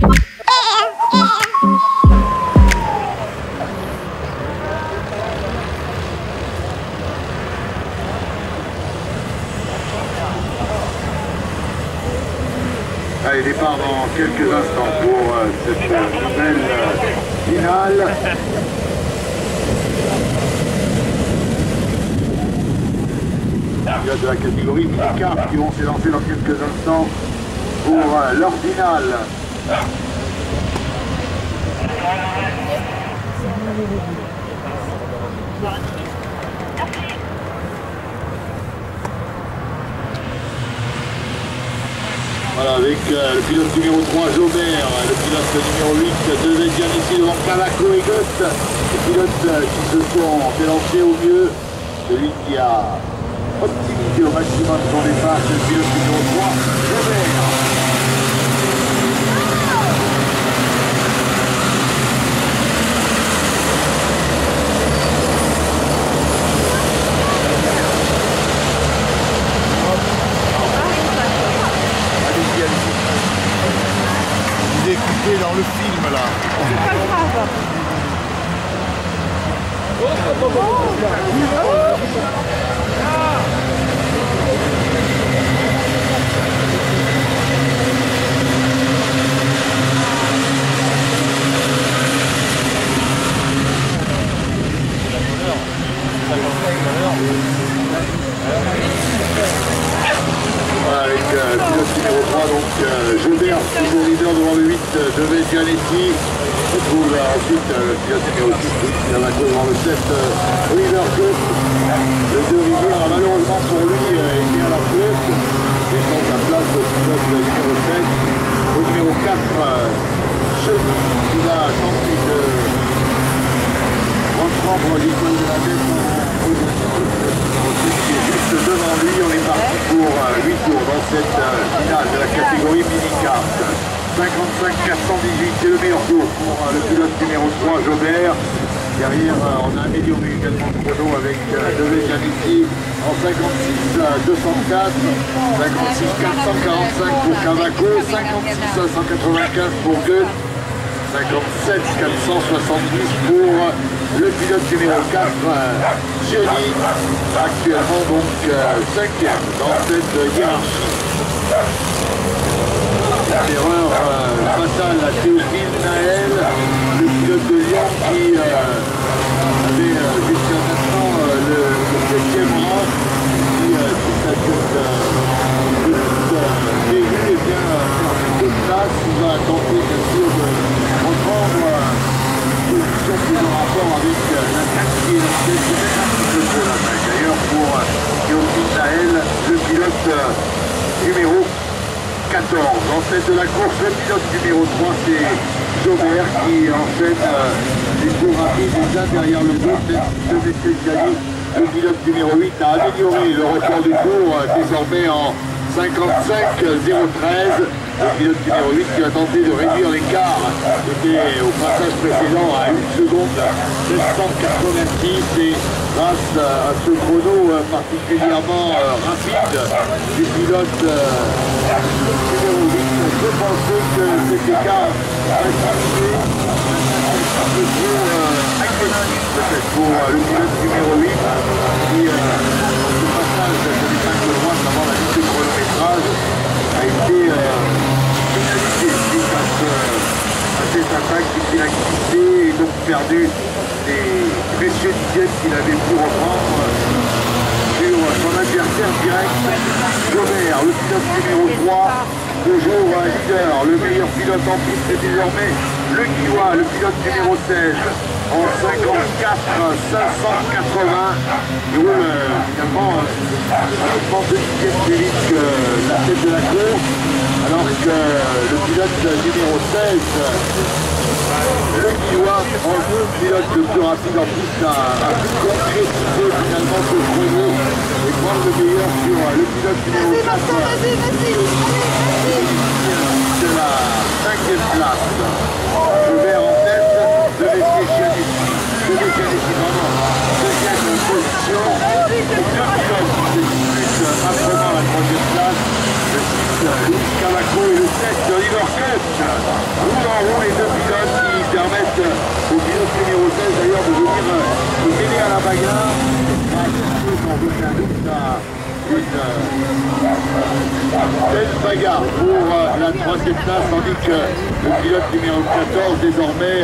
Allez, départ dans quelques instants pour cette nouvelle finale. Il y a de la catégorie mini-cars qui vont s'élancer dans quelques instants pour leur finale. Voilà, avec le pilote numéro 3, Jobert, le pilote numéro 8, devait bien ici devant Cavaco et Goethe, les pilotes qui se sont élancés au mieux. Celui qui a optimisé au maximum son départ, c'est le pilote numéro 3, Jobert. Écoutez dans le film là. C'est pas grave. Voilà, avec le pilote numéro 3, donc Jobert, toujours leader devant le 8, devait Gianetti. On trouve ensuite le pilote numéro 6, Cavaco devant le 7, Oliver Goethe. Le 2 Rivière, malheureusement pour lui, est mis à la flotte. Et donc la place au pilote numéro 7. Au numéro 4, Chevy, qui a tenté de reprendre l'icône de la tête qui est juste devant lui. On est parti pour 8 tours dans cette finale de la catégorie mini-kart. 55 418, c'est le meilleur tour pour le pilote numéro 3, Jobert. Derrière, on a amélioré également le chrono avec Devey Gianetti en 56 204, 56 445 pour Cavaco, 56 195 pour Goethe, 57 470 pour le pilote numéro 4, Gianni, actuellement donc 5e dans cette hiérarchie. Erreur fatale à Théophile Naël, le pilote de Lyon qui avait jusqu'à maintenant le 7e rang, qui sa début est bien perdu de place. Il va tenter bien sûr de reprendre une position plus en rapport avec l'attaque qui est d'ailleurs pour Théophile Naël, le pilote numéro 14. En tête de la course, le pilote numéro 3, c'est Jobert qui enchaîne les tours rapides les uns derrière les autres. Le spécialiste, le pilote numéro 8 a amélioré le record du tour, désormais en 55-013. Le pilote numéro 8 qui a tenté de réduire l'écart, était au passage précédent à 1 seconde 786, et grâce à ce chrono particulièrement rapide du pilote numéro 8, je pensais que cet écart accessible peut-être pour le pilote numéro 8 qui, ce passage de l'épingle droite avant la ligne de chronométrage a été pénalisé suite à cette attaque qu'il a quitté et donc perdu des précieux dixièmes qu'il avait pu reprendre sur son adversaire direct, Jobert, le pilote numéro 3, toujours leader, le meilleur pilote en piste est désormais le Guillois, le pilote numéro 16, en 54 580. Il roule finalement un peu plus vite que la tête de la course, alors que le pilote numéro 16, le Guillois, en pilote le plus rapide en piste, a pu concrétiser finalement ce chrono et prendre le meilleur sur le pilote numéro 4 de la 5e place. Jobert en tête, Devey Gianetti vraiment deuxième position, et deux pilotes qui se disputent âprement la 3e place, le 6 Luis Cavaco et le 7 Oliver Goethe. belle bagarre pour la troisième place, tandis que le pilote numéro 14 désormais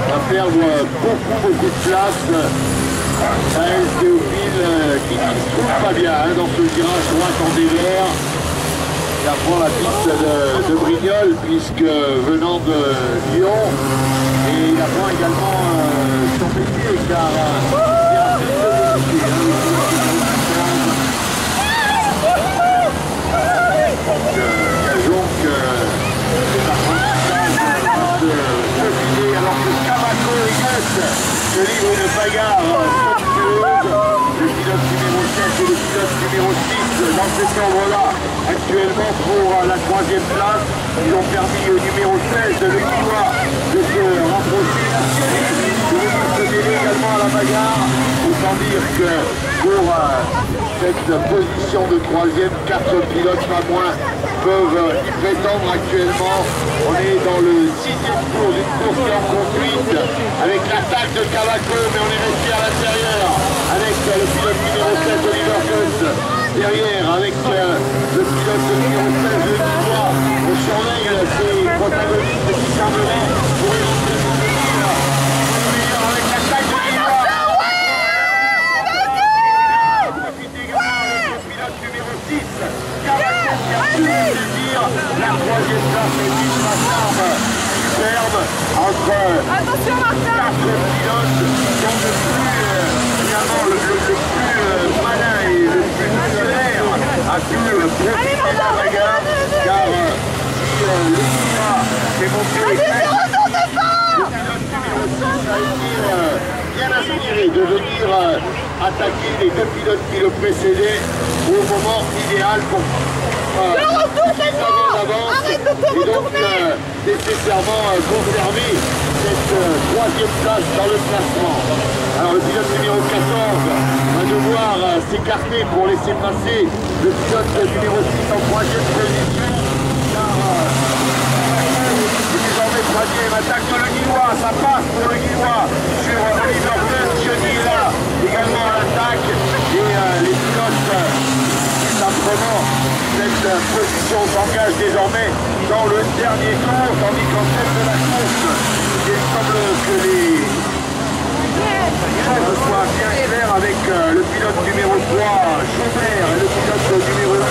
va perdre beaucoup de place. Théophile qui ne se trouve pas bien dans ce virage droit en dévers. Il apprend la piste de Brignoles puisque venant de Lyon, et il apprend également son métier car il y a un peu de métier. Donc c'est apprentissage de filer alors que Cavaco et Gus se livrent une bagarre somptueuse. Le pilote numéro 7 et le pilote numéro 6 dans cet ordre-là actuellement pour la troisième place. Ils ont permis au numéro 16 le Lillois de se rapprocher de venir se mêler également à la bagarre. Autant dire que pour cette position de troisième, 4 pilotes pas moins peuvent y prétendre actuellement. On est dans le 6e tour d'une course qui est en conduite avec l'attaque de Cavaco, mais on est resté à l'intérieur avec le pilote numéro 7 Oliver Gus derrière avec le pilote numéro 16 le Lillois. On surveille ces protagonistes qui sembleraient pour éviter de venir avec l'attaque de Lillois. Numéro 6, Cavaco qui a pu saisir la troisième place et une masse superbe entre 4 pilotes dont le plus finalement le plus malin et le plus visionnaire a pu profiter de la bagarre car si le Lillois s'est montré le pilote numéro 6 a été bien inspiré de venir attaquer les 2 pilotes qui le précédaient au moment idéal pour d'avance et donc nécessairement conserver cette troisième place dans le classement. Alors le pilote numéro 14 va devoir s'écarter pour laisser passer le pilote numéro 6 en troisième position car désormais troisième attaque de le Lillois, ça passe pour le Lillois sur Oliver Gus, Johnny est là également à l'attaque et les pilotes simplement cette position s'engage désormais dans le dernier tour, tandis qu'en tête de la course il semble que les choses soient bien claires avec le pilote numéro 3 Joubert et le pilote numéro 8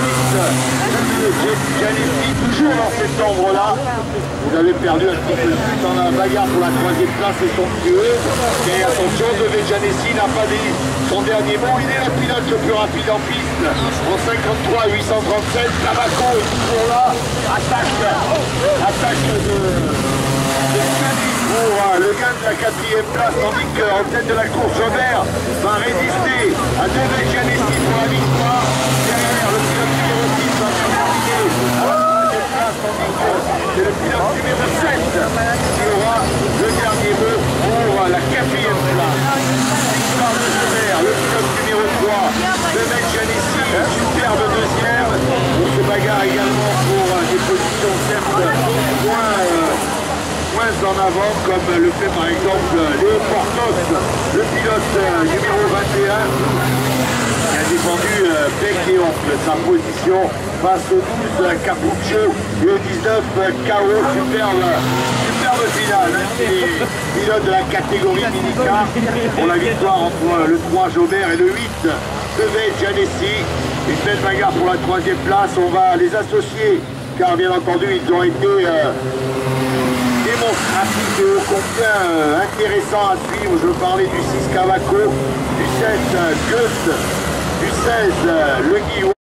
Gianetti, toujours dans cet ordre-là. Vous avez perdu un petit peu de vue dans la bagarre pour la troisième place et somptueuse. Et attention, De Gianessi n'a pas dit son dernier mot. Il est le pilote le plus rapide en piste. En 53 837, Cavaco est toujours là. Attaque de pour le gain de la 4e place, tandis qu'en tête de la course, Robert va résister à De Gianessi pour la victoire. Derrière, le pilote numéro 6 va terminer à la 3e place, tandis que c'est le pilote numéro 7 qui aura le dernier mot pour la 4e place. Victoire de Robert, le pilote numéro 3 de Gianessi, superbe deuxième. On se bagarre également pour des positions certes moins en avant, comme le fait par exemple Léo Portos, le pilote numéro 21, qui a défendu bec et oncle sa position face au 12 Capuccio et au 19 KO, superbe finale. Les pilotes de la catégorie minicar pour la victoire entre le 3 Jaubert et le 8 De Gianessi. Une belle bagarre pour la 3e place, on va les associer car bien entendu ils ont été démonstratif et ô combien intéressant à suivre. Je parlais du 6 Cavaco, du 7 Gus, du 16 Le Guillaume.